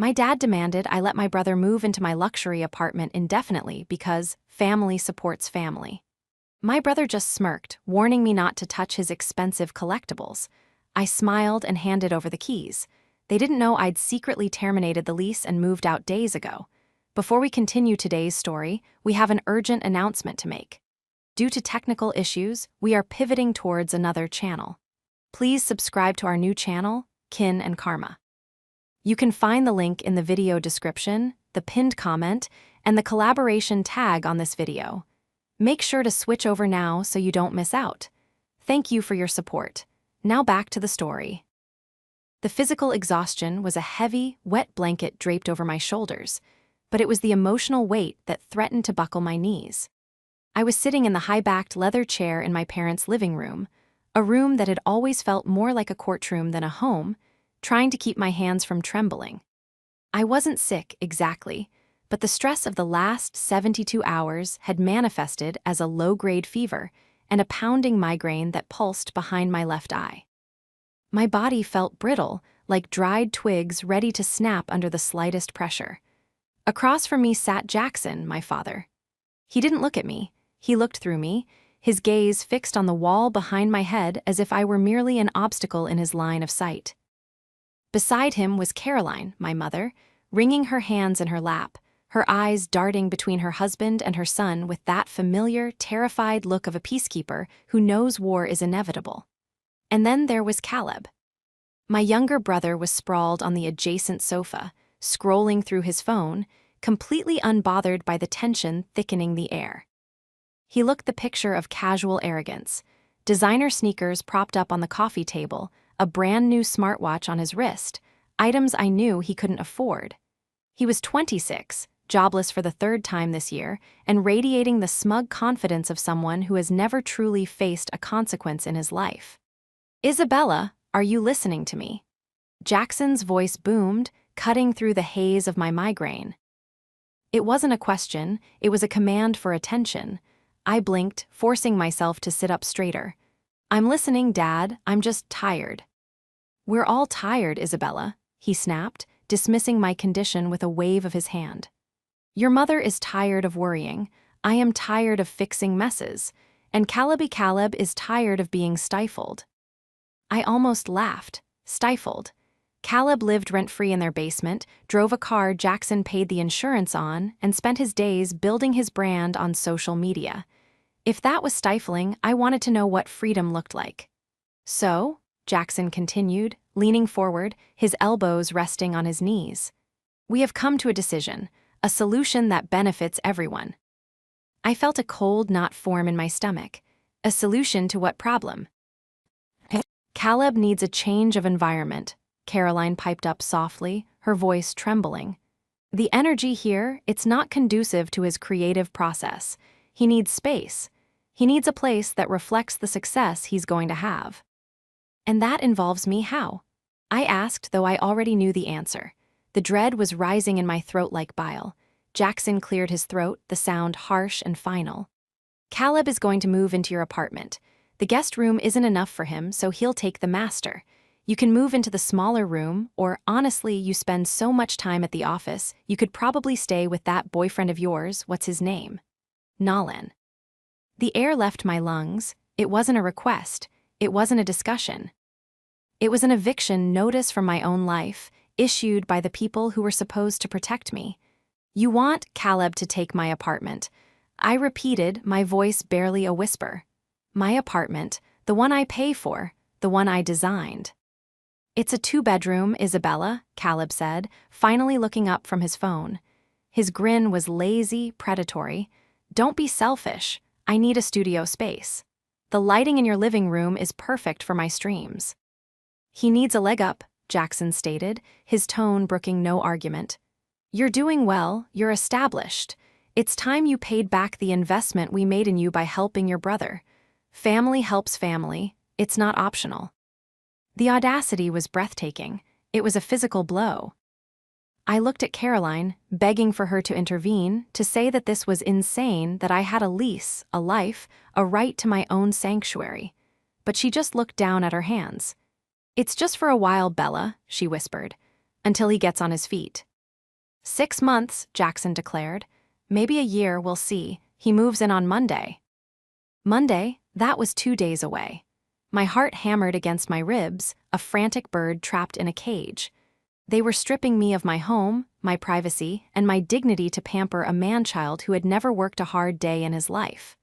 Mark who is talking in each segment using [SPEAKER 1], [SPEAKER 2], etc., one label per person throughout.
[SPEAKER 1] My dad demanded I let my brother move into my luxury apartment indefinitely because family supports family. My brother just smirked, warning me not to touch his expensive collectibles. I smiled and handed over the keys. They didn't know I'd secretly terminated the lease and moved out days ago. Before we continue today's story, we have an urgent announcement to make. Due to technical issues, we are pivoting towards another channel. Please subscribe to our new channel, Kin and Karma. You can find the link in the video description, the pinned comment, and the collaboration tag on this video. Make sure to switch over now so you don't miss out. Thank you for your support. Now back to the story. The physical exhaustion was a heavy, wet blanket draped over my shoulders, but it was the emotional weight that threatened to buckle my knees. I was sitting in the high-backed leather chair in my parents' living room, a room that had always felt more like a courtroom than a home, trying to keep my hands from trembling. I wasn't sick, exactly, but the stress of the last 72 hours had manifested as a low-grade fever and a pounding migraine that pulsed behind my left eye. My body felt brittle, like dried twigs ready to snap under the slightest pressure. Across from me sat Jackson, my father. He didn't look at me. He looked through me, his gaze fixed on the wall behind my head as if I were merely an obstacle in his line of sight. Beside him was Caroline, my mother, wringing her hands in her lap, her eyes darting between her husband and her son with that familiar, terrified look of a peacekeeper who knows war is inevitable. And then there was Caleb. My younger brother was sprawled on the adjacent sofa, scrolling through his phone, completely unbothered by the tension thickening the air. He looked the picture of casual arrogance, designer sneakers propped up on the coffee table, a brand-new smartwatch on his wrist, items I knew he couldn't afford. He was 26, jobless for the third time this year, and radiating the smug confidence of someone who has never truly faced a consequence in his life. "Isabella, are you listening to me?" Jackson's voice boomed, cutting through the haze of my migraine. It wasn't a question, it was a command for attention. I blinked, forcing myself to sit up straighter. "I'm listening, Dad, I'm just tired." "We're all tired, Isabella," he snapped, dismissing my condition with a wave of his hand. "Your mother is tired of worrying, I am tired of fixing messes, and Caleb is tired of being stifled." I almost laughed. Stifled. Caleb lived rent-free in their basement, drove a car Jackson paid the insurance on, and spent his days building his brand on social media. If that was stifling, I wanted to know what freedom looked like. "So," Jackson continued, leaning forward, his elbows resting on his knees, "we have come to a decision, a solution that benefits everyone." I felt a cold knot form in my stomach. A solution to what problem? "Caleb needs a change of environment," Caroline piped up softly, her voice trembling. "The energy here, it's not conducive to his creative process. He needs space. He needs a place that reflects the success he's going to have." "And that involves me how?" I asked, though I already knew the answer. The dread was rising in my throat like bile. Jackson cleared his throat, the sound harsh and final. "Caleb is going to move into your apartment. The guest room isn't enough for him, so he'll take the master. You can move into the smaller room, or honestly, you spend so much time at the office, you could probably stay with that boyfriend of yours, what's his name? Nolan." The air left my lungs. It wasn't a request. It wasn't a discussion. It was an eviction notice from my own life, issued by the people who were supposed to protect me. "You want Caleb to take my apartment." I repeated, my voice barely a whisper. "My apartment, the one I pay for, the one I designed." "It's a 2-bedroom, Isabella," Caleb said, finally looking up from his phone. His grin was lazy, predatory. "Don't be selfish. I need a studio space. The lighting in your living room is perfect for my streams." "He needs a leg up," Jackson stated, his tone brooking no argument. "You're doing well, you're established. It's time you paid back the investment we made in you by helping your brother. Family helps family, it's not optional." The audacity was breathtaking. It was a physical blow. I looked at Caroline, begging for her to intervene, to say that this was insane, that I had a lease, a life, a right to my own sanctuary. But she just looked down at her hands. "It's just for a while, Bella," she whispered, "until he gets on his feet." 6 months, Jackson declared. Maybe a year, we'll see. He moves in on Monday. Monday? That was 2 days away. My heart hammered against my ribs, a frantic bird trapped in a cage. They were stripping me of my home, my privacy, and my dignity to pamper a man-child who had never worked a hard day in his life.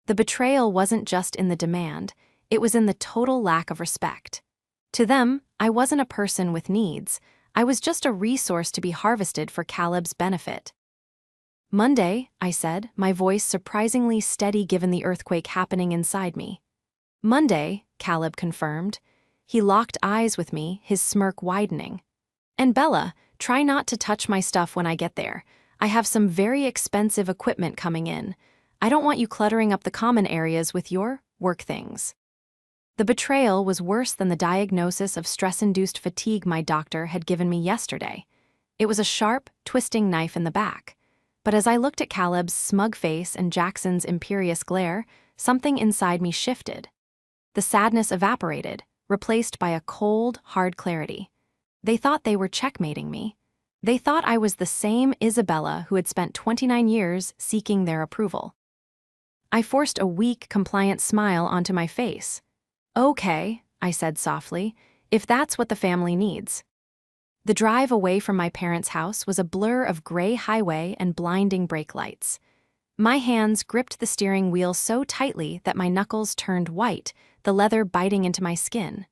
[SPEAKER 1] The betrayal wasn't just in the demand, it was in the total lack of respect. To them, I wasn't a person with needs. I was just a resource to be harvested for Caleb's benefit. Monday, I said, my voice surprisingly steady given the earthquake happening inside me. Monday, Caleb confirmed. He locked eyes with me, his smirk widening. And Bella, try not to touch my stuff when I get there. I have some very expensive equipment coming in. I don't want you cluttering up the common areas with your work things. The betrayal was worse than the diagnosis of stress-induced fatigue my doctor had given me yesterday. It was a sharp, twisting knife in the back. But as I looked at Caleb's smug face and Jackson's imperious glare, something inside me shifted. The sadness evaporated, replaced by a cold, hard clarity. They thought they were checkmating me. They thought I was the same Isabella who had spent 29 years seeking their approval. I forced a weak, compliant smile onto my face. Okay, I said softly, if that's what the family needs. The drive away from my parents' house was a blur of gray highway and blinding brake lights. My hands gripped the steering wheel so tightly that my knuckles turned white, the leather biting into my skin.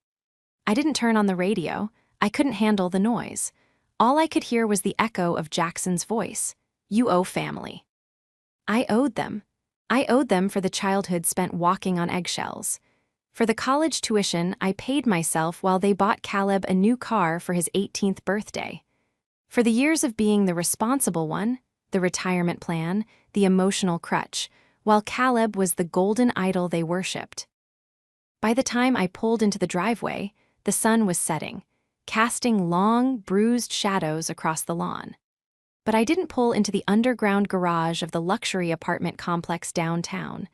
[SPEAKER 1] I didn't turn on the radio. I couldn't handle the noise. All I could hear was the echo of Jackson's voice. You owe family. I owed them. I owed them for the childhood spent walking on eggshells. For the college tuition I paid myself while they bought Caleb a new car for his 18th birthday. For the years of being the responsible one, the retirement plan, the emotional crutch, while Caleb was the golden idol they worshipped. By the time I pulled into the driveway, the sun was setting, casting long, bruised shadows across the lawn. But I didn't pull into the underground garage of the luxury apartment complex downtown,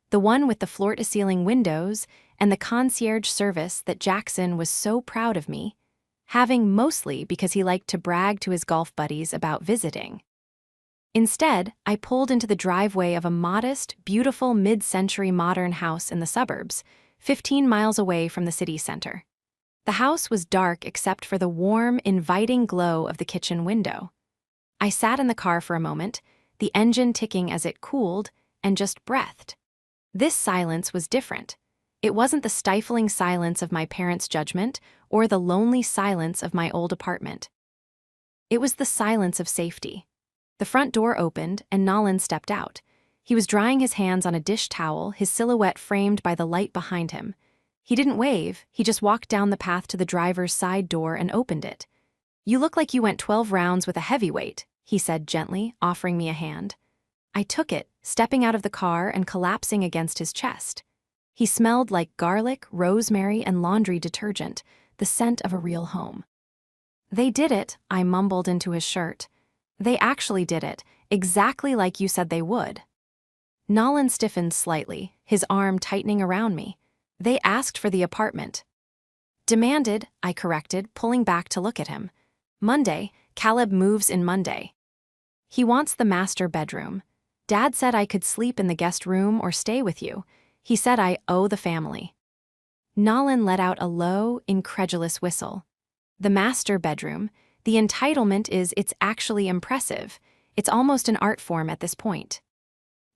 [SPEAKER 1] the one with the floor-to-ceiling windows and the concierge service that Jackson was so proud of me, having mostly because he liked to brag to his golf buddies about visiting. Instead, I pulled into the driveway of a modest, beautiful mid-century modern house in the suburbs, 15 miles away from the city center. The house was dark except for the warm, inviting glow of the kitchen window. I sat in the car for a moment, the engine ticking as it cooled, and just breathed. This silence was different. It wasn't the stifling silence of my parents' judgment or the lonely silence of my old apartment. It was the silence of safety. The front door opened and Nolan stepped out. He was drying his hands on a dish towel, his silhouette framed by the light behind him. He didn't wave, he just walked down the path to the driver's side door and opened it. You look like you went 12 rounds with a heavyweight, he said gently, offering me a hand. I took it, stepping out of the car and collapsing against his chest. He smelled like garlic, rosemary, and laundry detergent, the scent of a real home. They did it, I mumbled into his shirt. They actually did it, exactly like you said they would. Nolan stiffened slightly, his arm tightening around me. They asked for the apartment. Demanded, I corrected, pulling back to look at him. Monday, Caleb moves in Monday. He wants the master bedroom. Dad said I could sleep in the guest room or stay with you. He said I owe the family. Nolan let out a low, incredulous whistle. The master bedroom, the entitlement it's actually impressive. It's almost an art form at this point.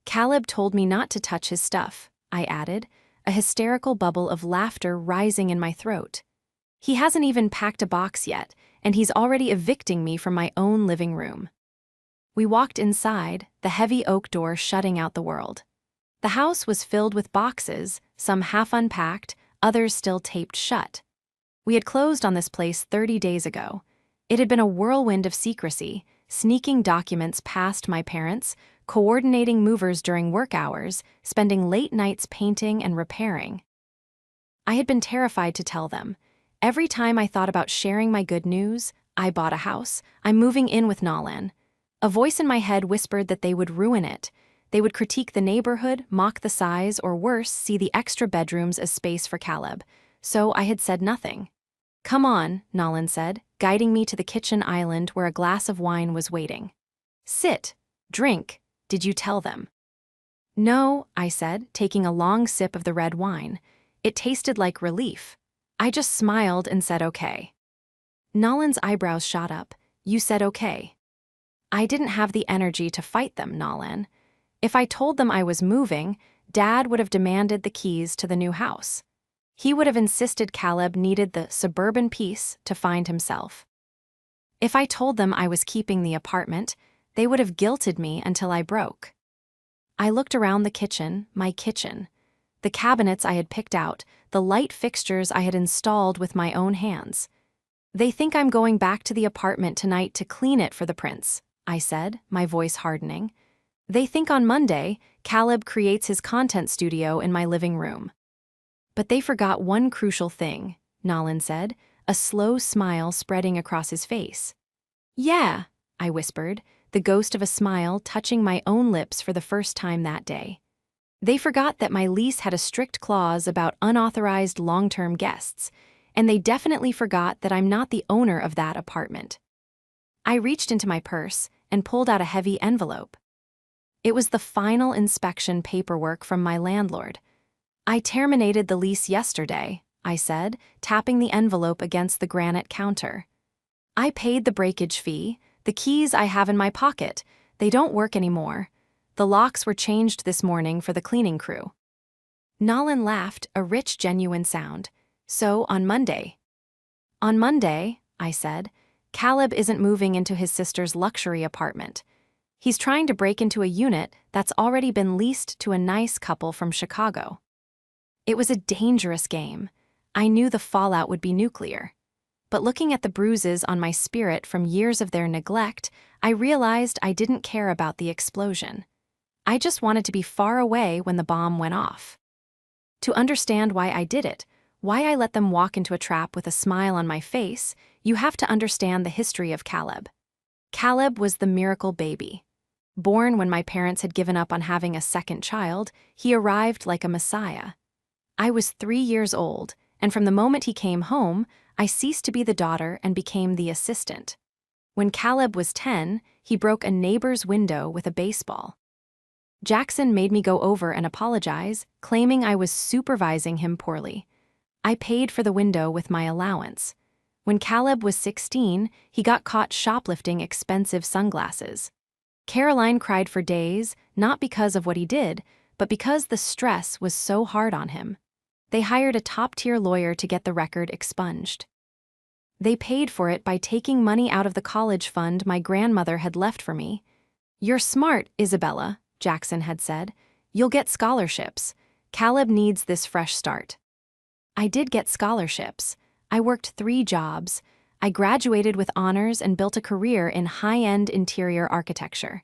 [SPEAKER 1] Caleb told me not to touch his stuff, I added, a hysterical bubble of laughter rising in my throat. He hasn't even packed a box yet, and he's already evicting me from my own living room. We walked inside, the heavy oak door shutting out the world. The house was filled with boxes, some half unpacked, others still taped shut. We had closed on this place 30 days ago. It had been a whirlwind of secrecy, sneaking documents past my parents, coordinating movers during work hours, spending late nights painting and repairing. I had been terrified to tell them. Every time I thought about sharing my good news, I bought a house, I'm moving in with Nolan. A voice in my head whispered that they would ruin it. They would critique the neighborhood, mock the size, or worse, see the extra bedrooms as space for Caleb. So I had said nothing. Come on, Nolan said. guiding me to the kitchen island where a glass of wine was waiting. "Sit, drink, did you tell them?" "No," I said, taking a long sip of the red wine. It tasted like relief. I just smiled and said okay. Nolan's eyebrows shot up. "You said okay." I didn't have the energy to fight them, Nolan. If I told them I was moving, Dad would have demanded the keys to the new house. He would have insisted Caleb needed the suburban peace to find himself. If I told them I was keeping the apartment, they would have guilted me until I broke. I looked around the kitchen, my kitchen. The cabinets I had picked out, the light fixtures I had installed with my own hands. "They think I'm going back to the apartment tonight to clean it for the prince," I said, my voice hardening. "They think on Monday, Caleb creates his content studio in my living room." "But they forgot one crucial thing," Nolan said, a slow smile spreading across his face. "Yeah," I whispered, the ghost of a smile touching my own lips for the first time that day. "They forgot that my lease had a strict clause about unauthorized long-term guests, and they definitely forgot that I'm not the owner of that apartment." I reached into my purse and pulled out a heavy envelope. It was the final inspection paperwork from my landlord. "I terminated the lease yesterday," I said, tapping the envelope against the granite counter. "I paid the breakage fee. The keys I have in my pocket. They don't work anymore. The locks were changed this morning for the cleaning crew." Nolan laughed, a rich, genuine sound. "So, on Monday?" "On Monday," I said, "Caleb isn't moving into his sister's luxury apartment. He's trying to break into a unit that's already been leased to a nice couple from Chicago." It was a dangerous game. I knew the fallout would be nuclear. But looking at the bruises on my spirit from years of their neglect, I realized I didn't care about the explosion. I just wanted to be far away when the bomb went off. To understand why I did it, why I let them walk into a trap with a smile on my face, you have to understand the history of Caleb. Caleb was the miracle baby. Born when my parents had given up on having a second child, he arrived like a messiah. I was 3 years old, and from the moment he came home, I ceased to be the daughter and became the assistant. When Caleb was 10, he broke a neighbor's window with a baseball. Jackson made me go over and apologize, claiming I was supervising him poorly. I paid for the window with my allowance. When Caleb was 16, he got caught shoplifting expensive sunglasses. Caroline cried for days, not because of what he did, but because the stress was so hard on him. They hired a top-tier lawyer to get the record expunged. They paid for it by taking money out of the college fund my grandmother had left for me. "You're smart, Isabella," Jackson had said. "You'll get scholarships. Caleb needs this fresh start." I did get scholarships. I worked 3 jobs. I graduated with honors and built a career in high-end interior architecture.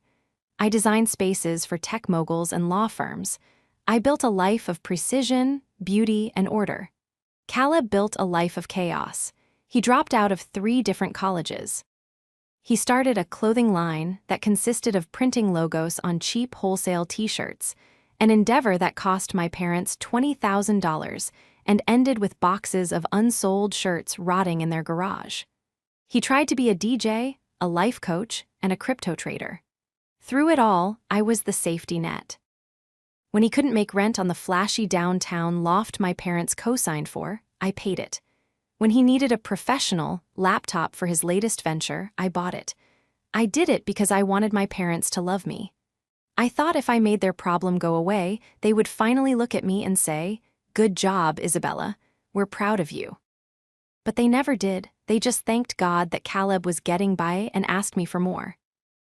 [SPEAKER 1] I designed spaces for tech moguls and law firms. I built a life of precision, beauty, and order. Caleb built a life of chaos. He dropped out of 3 different colleges. He started a clothing line that consisted of printing logos on cheap wholesale t-shirts, an endeavor that cost my parents $20,000 and ended with boxes of unsold shirts rotting in their garage. He tried to be a DJ, a life coach, and a crypto trader. Through it all, I was the safety net. When he couldn't make rent on the flashy downtown loft my parents co-signed for, I paid it. When he needed a professional laptop for his latest venture, I bought it. I did it because I wanted my parents to love me. I thought if I made their problem go away, they would finally look at me and say, "Good job, Isabella. We're proud of you." But they never did. They just thanked God that Caleb was getting by and asked me for more.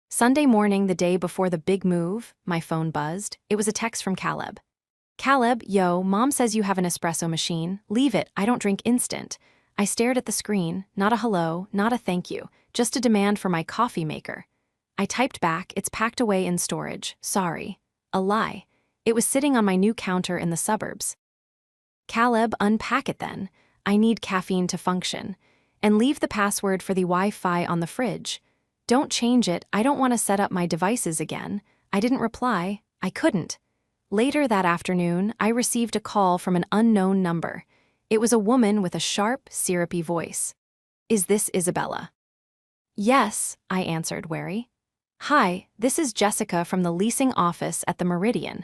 [SPEAKER 1] Sunday morning, the day before the big move, my phone buzzed. It was a text from Caleb. "Caleb, yo, Mom says you have an espresso machine. Leave it, I don't drink instant." I stared at the screen, not a hello, not a thank you, just a demand for my coffee maker. I typed back, "It's packed away in storage, sorry." A lie. It was sitting on my new counter in the suburbs. "Caleb, unpack it then. I need caffeine to function. And leave the password for the Wi-Fi on the fridge. Don't change it, I don't want to set up my devices again." I didn't reply. I couldn't. Later that afternoon, I received a call from an unknown number. It was a woman with a sharp, syrupy voice. Is this Isabella? Yes, I answered, wary. Hi, this is Jessica from the leasing office at the Meridian.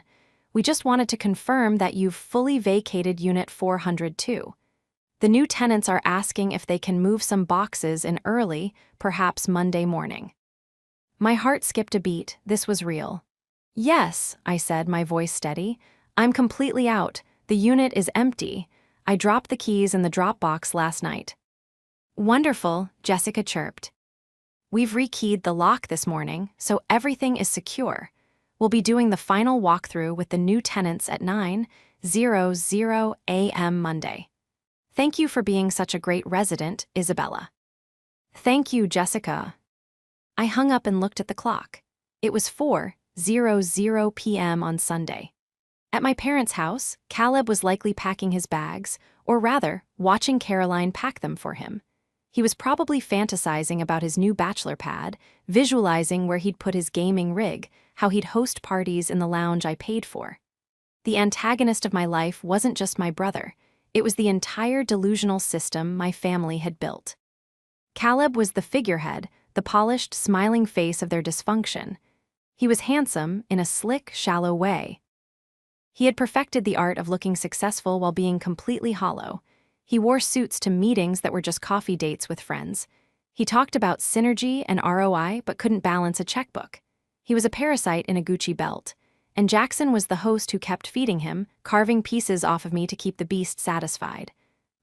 [SPEAKER 1] We just wanted to confirm that you've fully vacated Unit 402. The new tenants are asking if they can move some boxes in early, perhaps Monday morning. My heart skipped a beat. This was real. Yes, I said, my voice steady. I'm completely out. The unit is empty. I dropped the keys in the drop box last night. Wonderful, Jessica chirped. We've rekeyed the lock this morning, so everything is secure. We'll be doing the final walkthrough with the new tenants at 9:00 a.m. Monday. Thank you for being such a great resident, Isabella. Thank you, Jessica. I hung up and looked at the clock. It was 4:00 p.m. on Sunday. At my parents' house, Caleb was likely packing his bags, or rather, watching Caroline pack them for him. He was probably fantasizing about his new bachelor pad, visualizing where he'd put his gaming rig, how he'd host parties in the lounge I paid for. The antagonist of my life wasn't just my brother. It was the entire delusional system my family had built. Caleb was the figurehead, the polished, smiling face of their dysfunction. He was handsome in a slick, shallow way. He had perfected the art of looking successful while being completely hollow. He wore suits to meetings that were just coffee dates with friends. He talked about synergy and ROI but couldn't balance a checkbook. He was a parasite in a Gucci belt. And Jackson was the host who kept feeding him, carving pieces off of me to keep the beast satisfied.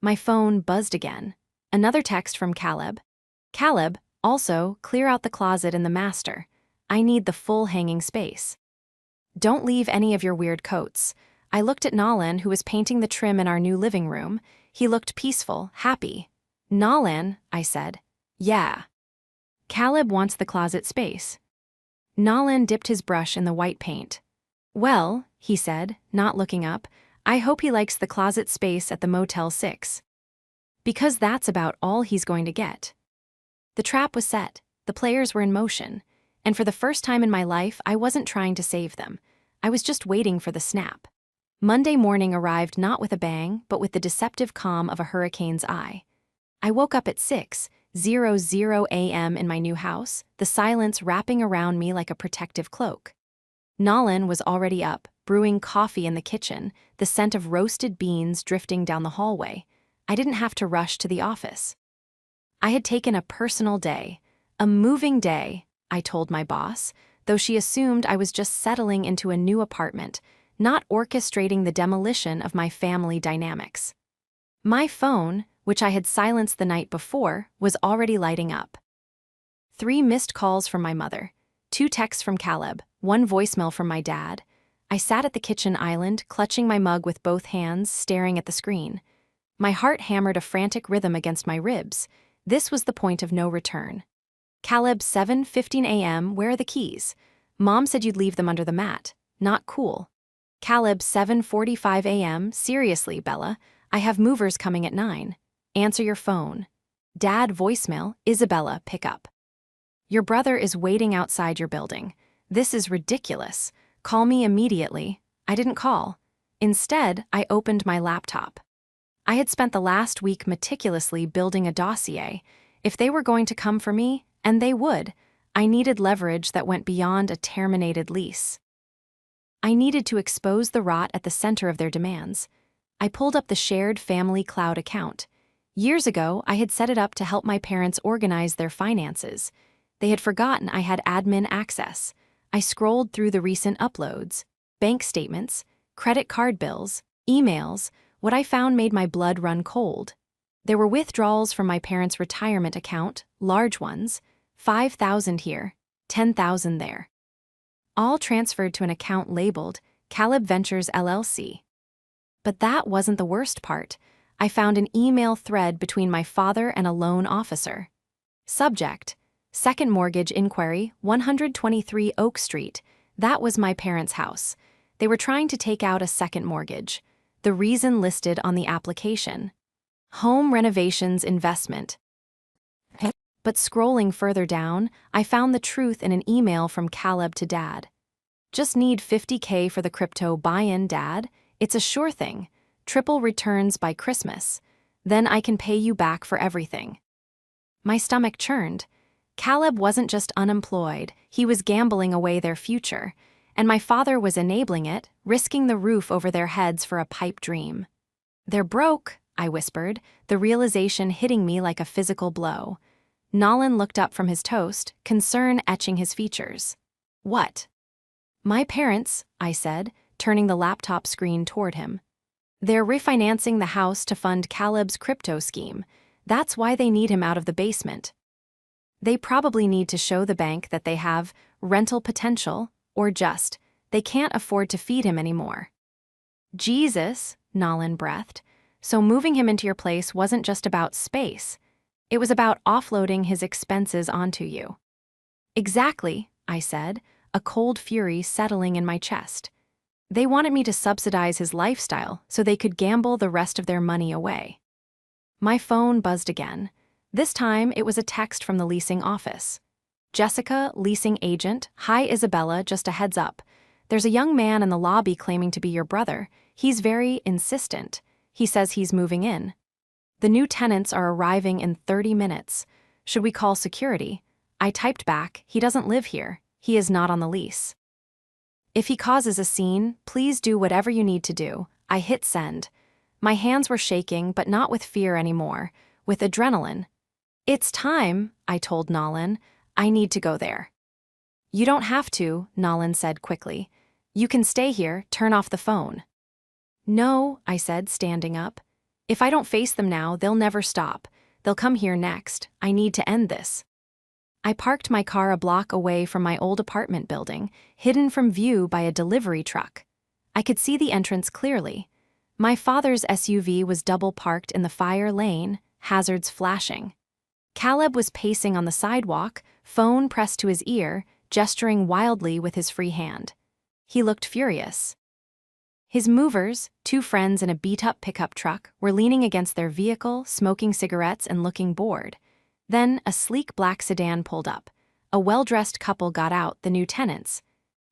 [SPEAKER 1] My phone buzzed again. Another text from Caleb. Caleb, also, clear out the closet in the master. I need the full hanging space. Don't leave any of your weird coats. I looked at Nolan, who was painting the trim in our new living room. He looked peaceful, happy. Nolan, I said. Yeah. Caleb wants the closet space. Nolan dipped his brush in the white paint. Well, he said, not looking up, I hope he likes the closet space at the Motel 6. Because that's about all he's going to get. The trap was set, the players were in motion, and for the first time in my life, I wasn't trying to save them. I was just waiting for the snap. Monday morning arrived not with a bang, but with the deceptive calm of a hurricane's eye. I woke up at 6:00 a.m. in my new house, the silence wrapping around me like a protective cloak. Nolan was already up, brewing coffee in the kitchen, the scent of roasted beans drifting down the hallway. I didn't have to rush to the office. I had taken a personal day, a moving day, I told my boss, though she assumed I was just settling into a new apartment, not orchestrating the demolition of my family dynamics. My phone, which I had silenced the night before, was already lighting up. 3 missed calls from my mother, 2 texts from Caleb, 1 voicemail from my dad. I sat at the kitchen island, clutching my mug with both hands, staring at the screen. My heart hammered a frantic rhythm against my ribs. This was the point of no return. Caleb, 7:15 a.m., where are the keys? Mom said you'd leave them under the mat. Not cool. Caleb, 7:45 a.m., seriously, Bella, I have movers coming at 9. Answer your phone. Dad, voicemail, Isabella, pick up. Your brother is waiting outside your building. This is ridiculous. Call me immediately. I didn't call. Instead, I opened my laptop. I had spent the last week meticulously building a dossier. If they were going to come for me, and they would, I needed leverage that went beyond a terminated lease. I needed to expose the rot at the center of their demands. I pulled up the shared family cloud account. Years ago, I had set it up to help my parents organize their finances. They had forgotten I had admin access. I scrolled through the recent uploads, bank statements, credit card bills, emails. What I found made my blood run cold. There were withdrawals from my parents' retirement account, large ones, $5,000 here, $10,000 there. All transferred to an account labeled Caleb Ventures LLC. But that wasn't the worst part. I found an email thread between my father and a loan officer. Subject: Second mortgage inquiry, 123 Oak Street. That was my parents' house. They were trying to take out a second mortgage. The reason listed on the application: home renovations investment. But scrolling further down, I found the truth in an email from Caleb to Dad. Just need $50K for the crypto buy-in, Dad. It's a sure thing. Triple returns by Christmas. Then I can pay you back for everything. My stomach churned. Caleb wasn't just unemployed, he was gambling away their future. And my father was enabling it, risking the roof over their heads for a pipe dream. "They're broke," I whispered, the realization hitting me like a physical blow. Nolan looked up from his toast, concern etching his features. "What?" "My parents," I said, turning the laptop screen toward him. "They're refinancing the house to fund Caleb's crypto scheme. That's why they need him out of the basement. They probably need to show the bank that they have rental potential, or just, they can't afford to feed him anymore." "Jesus," Nolan breathed. "So moving him into your place wasn't just about space. It was about offloading his expenses onto you." "Exactly," I said, a cold fury settling in my chest. "They wanted me to subsidize his lifestyle so they could gamble the rest of their money away." My phone buzzed again. This time it was a text from the leasing office. "Jessica, leasing agent. Hi Isabella, just a heads up. There's a young man in the lobby claiming to be your brother. He's very insistent. He says he's moving in. The new tenants are arriving in 30 minutes. Should we call security?" I typed back, "He doesn't live here. He is not on the lease." "If he causes a scene, please do whatever you need to do." I hit send. My hands were shaking, but not with fear anymore, with adrenaline. "It's time," I told Nolan. "I need to go there." "You don't have to," Nolan said quickly. "You can stay here, turn off the phone." "No," I said, standing up. "If I don't face them now, they'll never stop. They'll come here next. I need to end this." I parked my car a block away from my old apartment building, hidden from view by a delivery truck. I could see the entrance clearly. My father's SUV was double parked in the fire lane, hazards flashing. Caleb was pacing on the sidewalk, phone pressed to his ear, gesturing wildly with his free hand. He looked furious. His movers, two friends in a beat-up pickup truck, were leaning against their vehicle, smoking cigarettes and looking bored. Then a sleek black sedan pulled up. A well-dressed couple got out, the new tenants.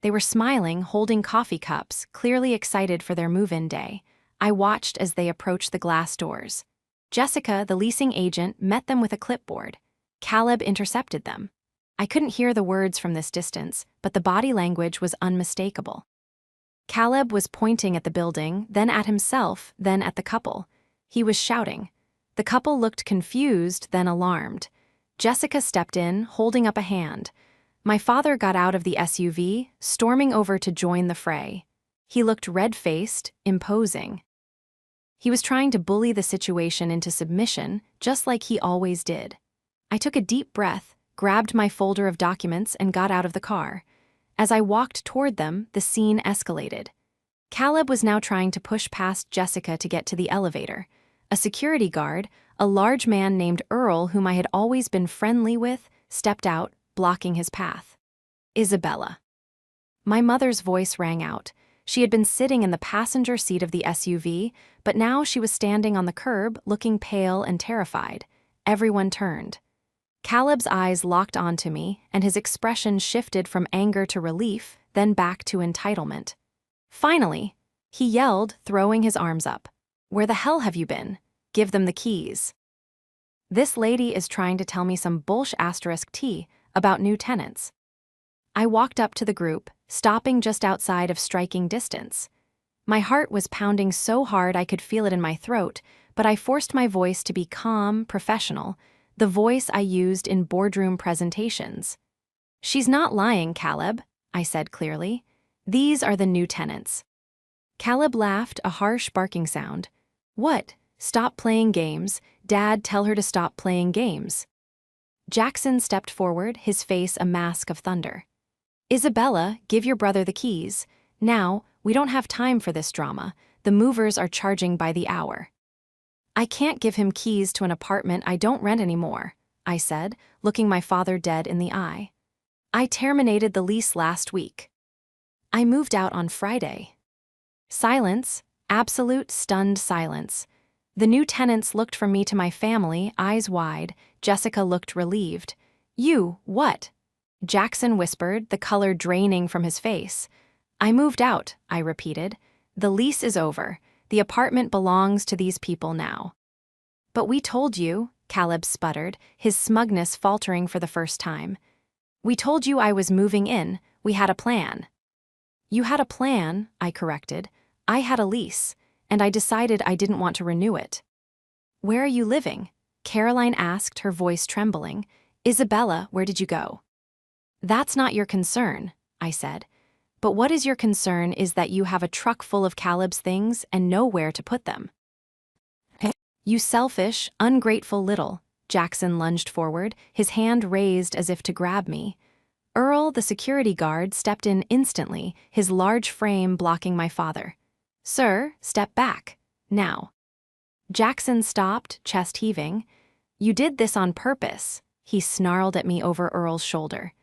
[SPEAKER 1] They were smiling, holding coffee cups, clearly excited for their move-in day. I watched as they approached the glass doors. Jessica, the leasing agent, met them with a clipboard. Caleb intercepted them. I couldn't hear the words from this distance, but the body language was unmistakable. Caleb was pointing at the building, then at himself, then at the couple. He was shouting. The couple looked confused, then alarmed. Jessica stepped in, holding up a hand. My father got out of the SUV, storming over to join the fray. He looked red-faced, imposing. He was trying to bully the situation into submission, just like he always did. I took a deep breath, grabbed my folder of documents, and got out of the car. As I walked toward them, the scene escalated. Caleb was now trying to push past Jessica to get to the elevator. A security guard, a large man named Earl whom I had always been friendly with, stepped out, blocking his path. "Isabella." My mother's voice rang out. She had been sitting in the passenger seat of the SUV, but now she was standing on the curb, looking pale and terrified. Everyone turned. Caleb's eyes locked onto me, and his expression shifted from anger to relief, then back to entitlement. "Finally!" he yelled, throwing his arms up. "Where the hell have you been? Give them the keys." This lady is trying to tell me some *T about new tenants. I walked up to the group, stopping just outside of striking distance. My heart was pounding so hard I could feel it in my throat, but I forced my voice to be calm, professional, the voice I used in boardroom presentations. "She's not lying, Caleb," I said clearly. "These are the new tenants." Caleb laughed, a harsh barking sound. "What? Stop playing games. Dad, tell her to stop playing games." Jackson stepped forward, his face a mask of thunder. "Isabella, give your brother the keys. Now, we don't have time for this drama. The movers are charging by the hour." "I can't give him keys to an apartment I don't rent anymore," I said, looking my father dead in the eye. "I terminated the lease last week. I moved out on Friday." Silence, absolute stunned silence. The new tenants looked from me to my family, eyes wide. Jessica looked relieved. "You, what?" Jackson whispered, the color draining from his face. "I moved out," I repeated. "The lease is over. The apartment belongs to these people now." "But we told you," Caleb sputtered, his smugness faltering for the first time. "We told you I was moving in. We had a plan." "You had a plan," I corrected. "I had a lease, and I decided I didn't want to renew it." "Where are you living?" Caroline asked, her voice trembling. "Isabella, where did you go?" "That's not your concern," I said. "But what is your concern is that you have a truck full of Caleb's things and nowhere to put them." "You selfish, ungrateful little," Jackson lunged forward, his hand raised as if to grab me. Earl, the security guard, stepped in instantly, his large frame blocking my father. "Sir, step back. Now." Jackson stopped, chest heaving. "You did this on purpose," he snarled at me over Earl's shoulder.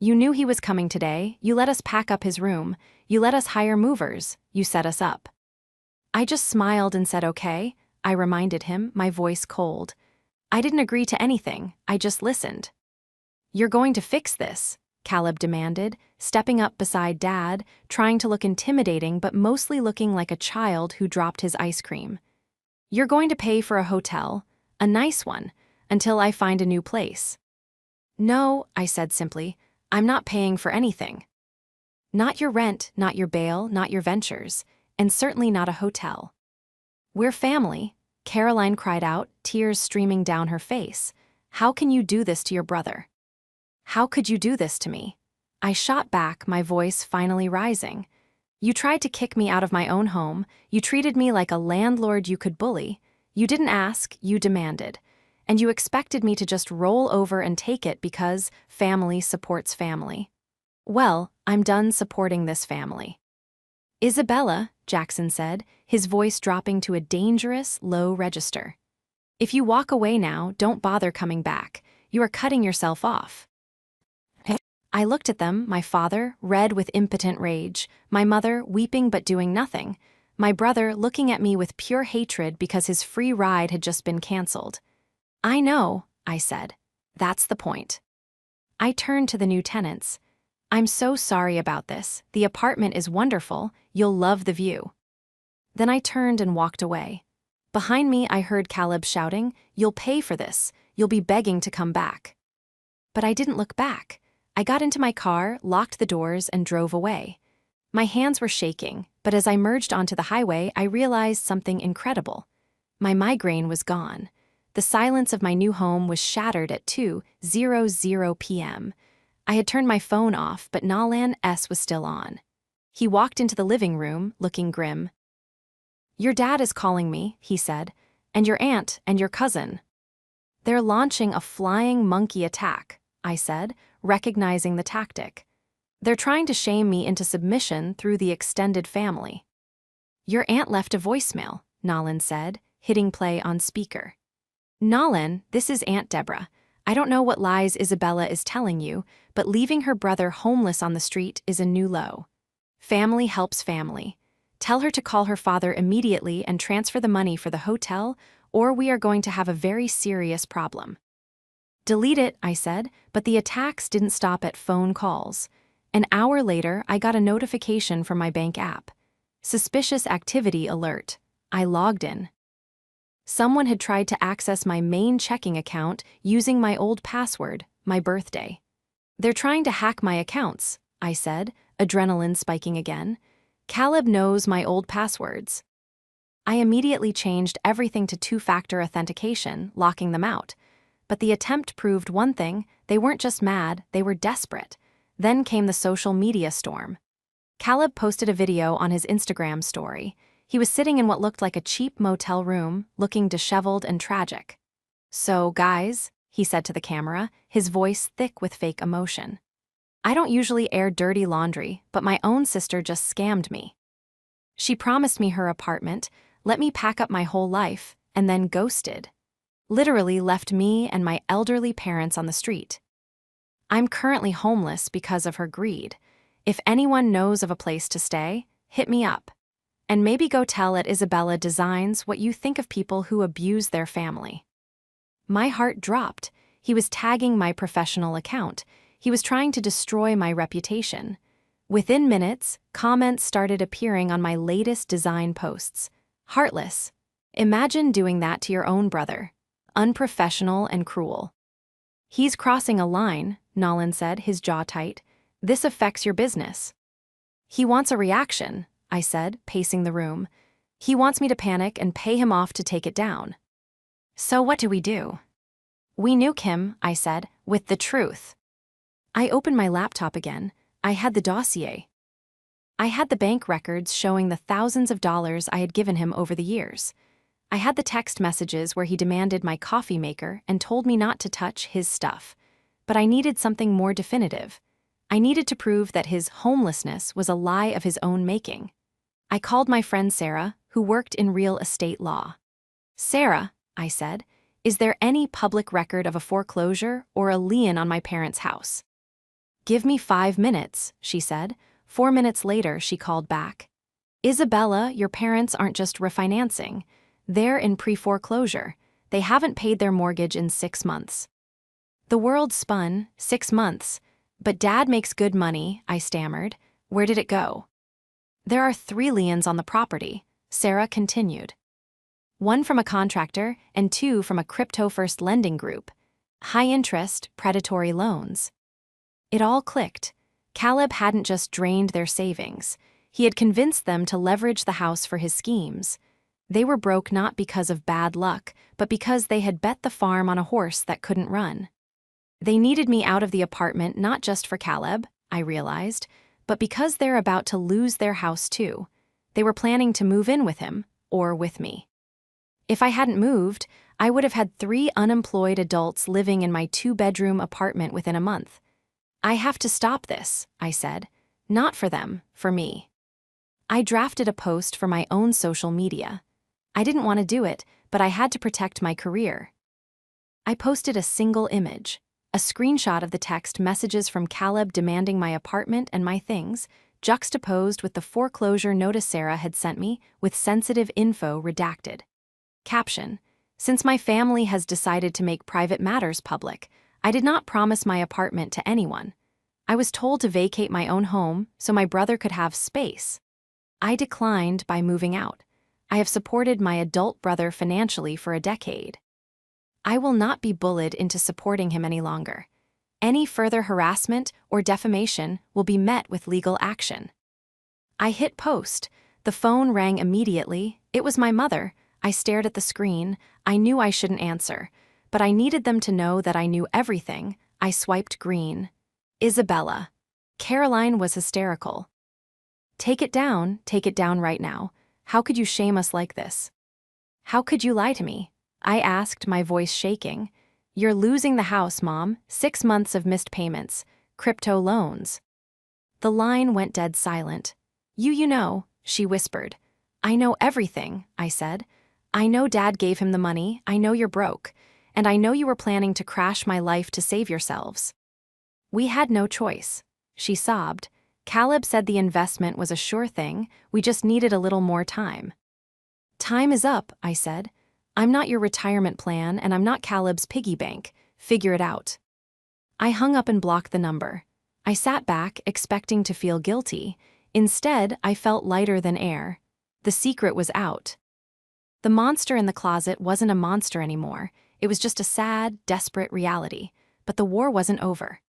[SPEAKER 1] "You knew he was coming today, you let us pack up his room, you let us hire movers, you set us up." I just smiled and said okay, I reminded him, my voice cold. "I didn't agree to anything, I just listened." "You're going to fix this," Caleb demanded, stepping up beside Dad, trying to look intimidating but mostly looking like a child who dropped his ice cream. "You're going to pay for a hotel, a nice one, until I find a new place." "No," I said simply, "I'm not paying for anything. Not your rent, not your bail, not your ventures, and certainly not a hotel." "We're family," Caroline cried out, tears streaming down her face. "How can you do this to your brother? How could you do this to me?" I shot back, my voice finally rising. "You tried to kick me out of my own home, you treated me like a landlord you could bully. You didn't ask, you demanded. And you expected me to just roll over and take it because family supports family. Well, I'm done supporting this family." "Isabella," Jackson said, his voice dropping to a dangerous, low register. "If you walk away now, don't bother coming back. You are cutting yourself off." I looked at them, my father, red with impotent rage, my mother, weeping but doing nothing, my brother looking at me with pure hatred because his free ride had just been canceled. "I know," I said. "That's the point." I turned to the new tenants. "I'm so sorry about this. The apartment is wonderful. You'll love the view." Then I turned and walked away. Behind me, I heard Caleb shouting, "You'll pay for this. You'll be begging to come back." But I didn't look back. I got into my car, locked the doors, and drove away. My hands were shaking, but as I merged onto the highway, I realized something incredible. My migraine was gone. The silence of my new home was shattered at 2:00 p.m. I had turned my phone off, but Nalan S. was still on. He walked into the living room, looking grim. "Your dad is calling me," he said, "and your aunt and your cousin." "They're launching a flying monkey attack," I said, recognizing the tactic. "They're trying to shame me into submission through the extended family." "Your aunt left a voicemail," Nalan said, hitting play on speaker. "Nalan, this is Aunt Deborah. I don't know what lies Isabella is telling you, but leaving her brother homeless on the street is a new low. Family helps family. Tell her to call her father immediately and transfer the money for the hotel, or we are going to have a very serious problem." "Delete it," I said, but the attacks didn't stop at phone calls. An hour later, I got a notification from my bank app. Suspicious activity alert. I logged in. Someone had tried to access my main checking account using my old password, my birthday. "They're trying to hack my accounts," I said, adrenaline spiking again. "Caleb knows my old passwords." I immediately changed everything to two-factor authentication, locking them out. But the attempt proved one thing: they weren't just mad, they were desperate. Then came the social media storm. Caleb posted a video on his Instagram story. He was sitting in what looked like a cheap motel room, looking disheveled and tragic. "So, guys," he said to the camera, his voice thick with fake emotion. "I don't usually air dirty laundry, but my own sister just scammed me. She promised me her apartment, let me pack up my whole life, and then ghosted. Literally left me and my elderly parents on the street. I'm currently homeless because of her greed. If anyone knows of a place to stay, hit me up. And maybe go tell at Isabella Designs what you think of people who abuse their family." My heart dropped. He was tagging my professional account. He was trying to destroy my reputation. Within minutes, comments started appearing on my latest design posts. "Heartless. Imagine doing that to your own brother. unprofessional and cruel. He's crossing a line, Nolan said, his jaw tight. This affects your business. He wants a reaction, I said, pacing the room. He wants me to panic and pay him off to take it down. So what do we do? We nuke him, I said, with the truth. I opened my laptop again. I had the dossier. I had the bank records showing the thousands of dollars I had given him over the years. I had the text messages where he demanded my coffee maker and told me not to touch his stuff. But I needed something more definitive. I needed to prove that his homelessness was a lie of his own making. I called my friend Sarah, who worked in real estate law. Sarah, I said, is there any public record of a foreclosure or a lien on my parents' house? Give me 5 minutes, she said. 4 minutes later, she called back. Isabella, your parents aren't just refinancing. They're in pre-foreclosure. They haven't paid their mortgage in 6 months. The world spun. 6 months. But Dad makes good money, I stammered. Where did it go? There are 3 liens on the property, Sarah continued. 1 from a contractor and 2 from a crypto-first lending group. High-interest, predatory loans. It all clicked. Caleb hadn't just drained their savings. He had convinced them to leverage the house for his schemes. They were broke not because of bad luck, but because they had bet the farm on a horse that couldn't run. They needed me out of the apartment not just for Caleb, I realized, but because they're about to lose their house too. They were planning to move in with him, or with me. If I hadn't moved, I would have had 3 unemployed adults living in my 2-bedroom apartment within a month. I have to stop this, I said. Not for them, for me. I drafted a post for my own social media. I didn't want to do it, but I had to protect my career. I posted a single image, a screenshot of the text messages from Caleb demanding my apartment and my things, juxtaposed with the foreclosure notice Sarah had sent me with sensitive info redacted. Caption: Since my family has decided to make private matters public, I did not promise my apartment to anyone. I was told to vacate my own home so my brother could have space. I declined by moving out. I have supported my adult brother financially for a decade. I will not be bullied into supporting him any longer. Any further harassment or defamation will be met with legal action. I hit post. The phone rang immediately. It was my mother. I stared at the screen. I knew I shouldn't answer, but I needed them to know that I knew everything. I swiped green. Isabella. Caroline was hysterical. Take it down right now. How could you shame us like this? How could you lie to me? I asked, my voice shaking. You're losing the house, Mom. 6 months of missed payments. Crypto loans. The line went dead silent. You know, she whispered. I know everything, I said. I know Dad gave him the money. I know you're broke. And I know you were planning to crash my life to save yourselves. We had no choice. She sobbed. Caleb said the investment was a sure thing. We just needed a little more time. Time is up, I said. I'm not your retirement plan and I'm not Caleb's piggy bank. Figure it out. I hung up and blocked the number. I sat back, expecting to feel guilty. Instead, I felt lighter than air. The secret was out. The monster in the closet wasn't a monster anymore. It was just a sad, desperate reality. But the war wasn't over.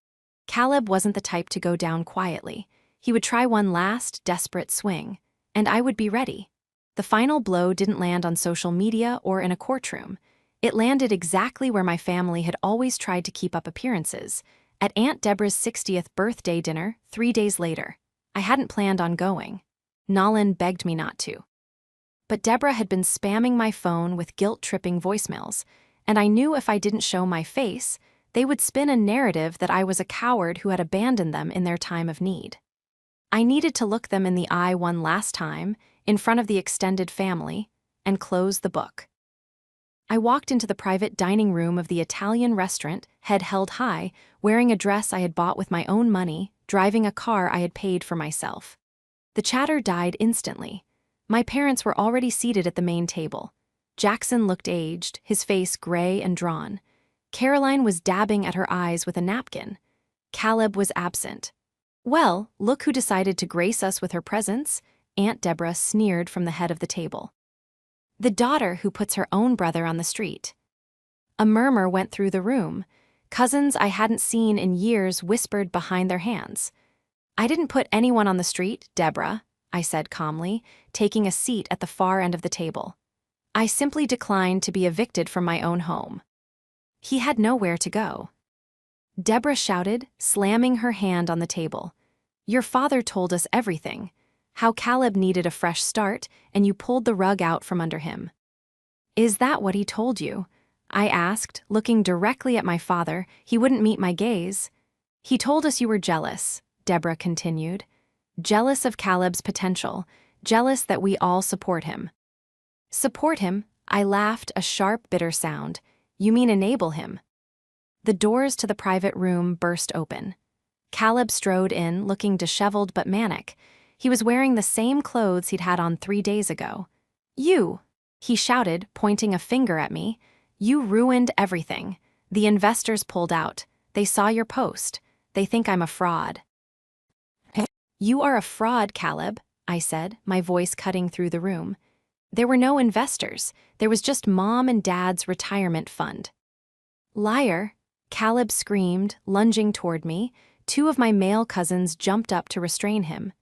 [SPEAKER 1] Caleb wasn't the type to go down quietly. He would try one last, desperate swing. And I would be ready. The final blow didn't land on social media or in a courtroom. It landed exactly where my family had always tried to keep up appearances, at Aunt Deborah's 60th birthday dinner 3 days later. I hadn't planned on going. Nolan begged me not to. But Deborah had been spamming my phone with guilt-tripping voicemails, and I knew if I didn't show my face, they would spin a narrative that I was a coward who had abandoned them in their time of need. I needed to look them in the eye one last time, in front of the extended family, and close the book. I walked into the private dining room of the Italian restaurant, head held high, wearing a dress I had bought with my own money, driving a car I had paid for myself. The chatter died instantly. My parents were already seated at the main table. Jackson looked aged, his face gray and drawn. Caroline was dabbing at her eyes with a napkin. Caleb was absent. Well, look who decided to grace us with her presence, Aunt Deborah sneered from the head of the table. The daughter who puts her own brother on the street. A murmur went through the room. Cousins I hadn't seen in years whispered behind their hands. "I didn't put anyone on the street, Deborah," I said calmly, taking a seat at the far end of the table. "I simply declined to be evicted from my own home." He had nowhere to go. Deborah shouted, slamming her hand on the table. "Your father told us everything. How Caleb needed a fresh start, and you pulled the rug out from under him." "Is that what he told you?" I asked, looking directly at my father. He wouldn't meet my gaze. "He told us you were jealous," Deborah continued. "Jealous of Caleb's potential, jealous that we all support him." "Support him?" I laughed, a sharp, bitter sound. "You mean enable him?" The doors to the private room burst open. Caleb strode in, looking disheveled but manic. He was wearing the same clothes he'd had on 3 days ago. "You!" he shouted, pointing a finger at me. "You ruined everything. The investors pulled out. They saw your post. They think I'm a fraud." "You are a fraud, Caleb," I said, my voice cutting through the room. "There were no investors. There was just Mom and Dad's retirement fund." "Liar!" Caleb screamed, lunging toward me. 2 of my male cousins jumped up to restrain him.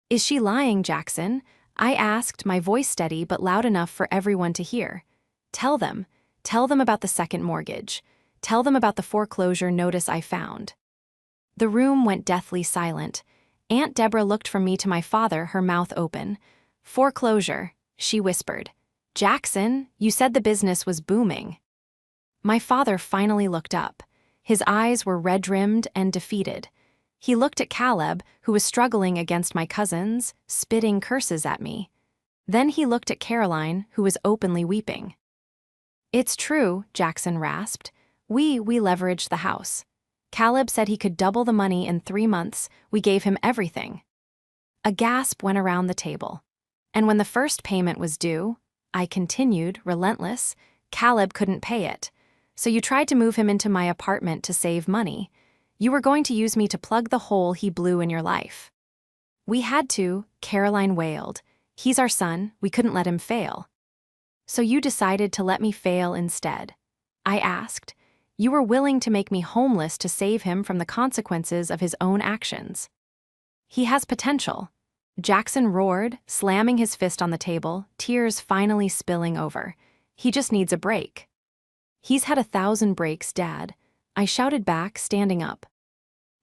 [SPEAKER 1] "Is she lying, Jackson?" I asked, my voice steady but loud enough for everyone to hear. Tell them about the second mortgage. Tell them about the foreclosure notice I found." The room went deathly silent. Aunt Deborah looked from me to my father, her mouth open. "Foreclosure," she whispered. "Jackson, you said the business was booming." My father finally looked up. His eyes were red-rimmed and defeated. He looked at Caleb, who was struggling against my cousins, spitting curses at me. Then he looked at Caroline, who was openly weeping. "It's true," Jackson rasped. We leveraged the house. Caleb said he could double the money in 3 months. We gave him everything." A gasp went around the table. "And when the first payment was due," I continued, relentless, "Caleb couldn't pay it. So you tried to move him into my apartment to save money. You were going to use me to plug the hole he blew in your life." "We had to," Caroline wailed. "He's our son, we couldn't let him fail." "So you decided to let me fail instead?" I asked. "You were willing to make me homeless to save him from the consequences of his own actions." "He has potential," Jackson roared, slamming his fist on the table, tears finally spilling over. "He just needs a break." "He's had 1,000 breaks, Dad," I shouted back, standing up.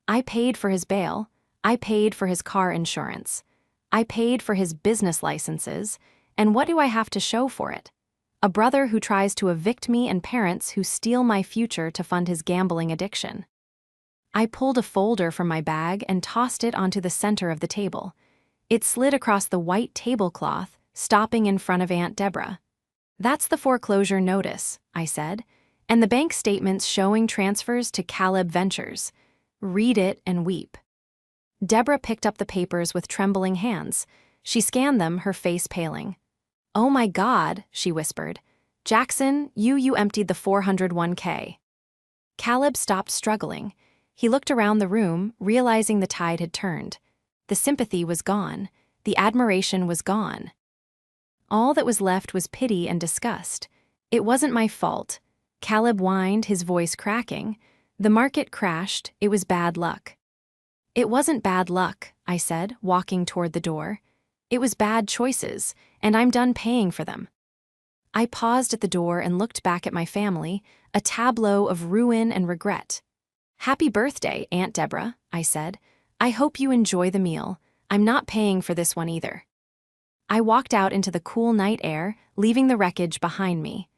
[SPEAKER 1] "I paid for his bail. I paid for his car insurance. I paid for his business licenses. And what do I have to show for it? A brother who tries to evict me and parents who steal my future to fund his gambling addiction." I pulled a folder from my bag and tossed it onto the center of the table. It slid across the white tablecloth, stopping in front of Aunt Deborah. "That's the foreclosure notice," I said, "and the bank statements showing transfers to Caleb Ventures. Read it and weep." Deborah picked up the papers with trembling hands. She scanned them, her face paling. "Oh my God," she whispered. "Jackson, you emptied the 401k." Caleb stopped struggling. He looked around the room, realizing the tide had turned. The sympathy was gone. The admiration was gone. All that was left was pity and disgust. "It wasn't my fault," Caleb whined, his voice cracking. "The market crashed. It was bad luck." "It wasn't bad luck," I said, walking toward the door. "It was bad choices, and I'm done paying for them." I paused at the door and looked back at my family, a tableau of ruin and regret. "Happy birthday, Aunt Deborah," I said. "I hope you enjoy the meal. I'm not paying for this one either." I walked out into the cool night air, leaving the wreckage behind me.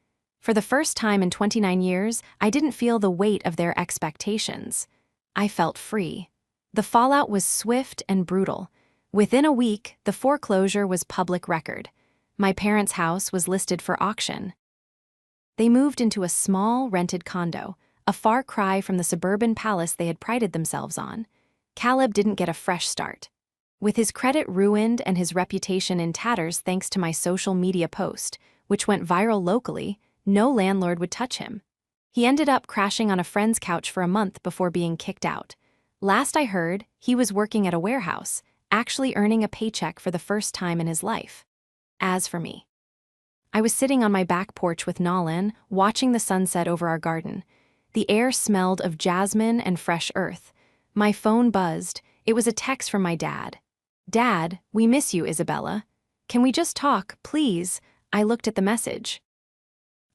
[SPEAKER 1] For the first time in 29 years, I didn't feel the weight of their expectations. I felt free. The fallout was swift and brutal. Within a week, the foreclosure was public record. My parents' house was listed for auction. They moved into a small, rented condo, a far cry from the suburban palace they had prided themselves on. Caleb didn't get a fresh start. With his credit ruined and his reputation in tatters thanks to my social media post, which went viral locally, no landlord would touch him. He ended up crashing on a friend's couch for a month before being kicked out. Last I heard, he was working at a warehouse, actually earning a paycheck for the first time in his life. As for me, I was sitting on my back porch with Nolan, watching the sunset over our garden. The air smelled of jasmine and fresh earth. My phone buzzed. It was a text from my dad. "Dad, we miss you, Isabella. Can we just talk, please?" I looked at the message.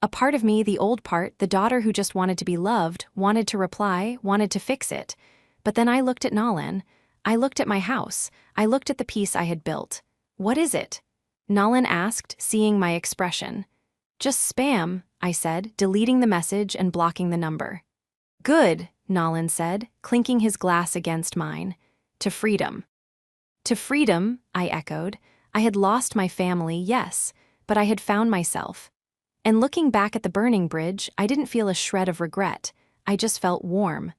[SPEAKER 1] A part of me, the old part, the daughter who just wanted to be loved, wanted to reply, wanted to fix it. But then I looked at Nolan. I looked at my house. I looked at the piece I had built. "What is it?" Nolan asked, seeing my expression. "Just spam," I said, deleting the message and blocking the number. "Good," Nolan said, clinking his glass against mine. "To freedom." To freedom, I echoed. I had lost my family, yes, but I had found myself. And looking back at the burning bridge, I didn't feel a shred of regret. I just felt warm.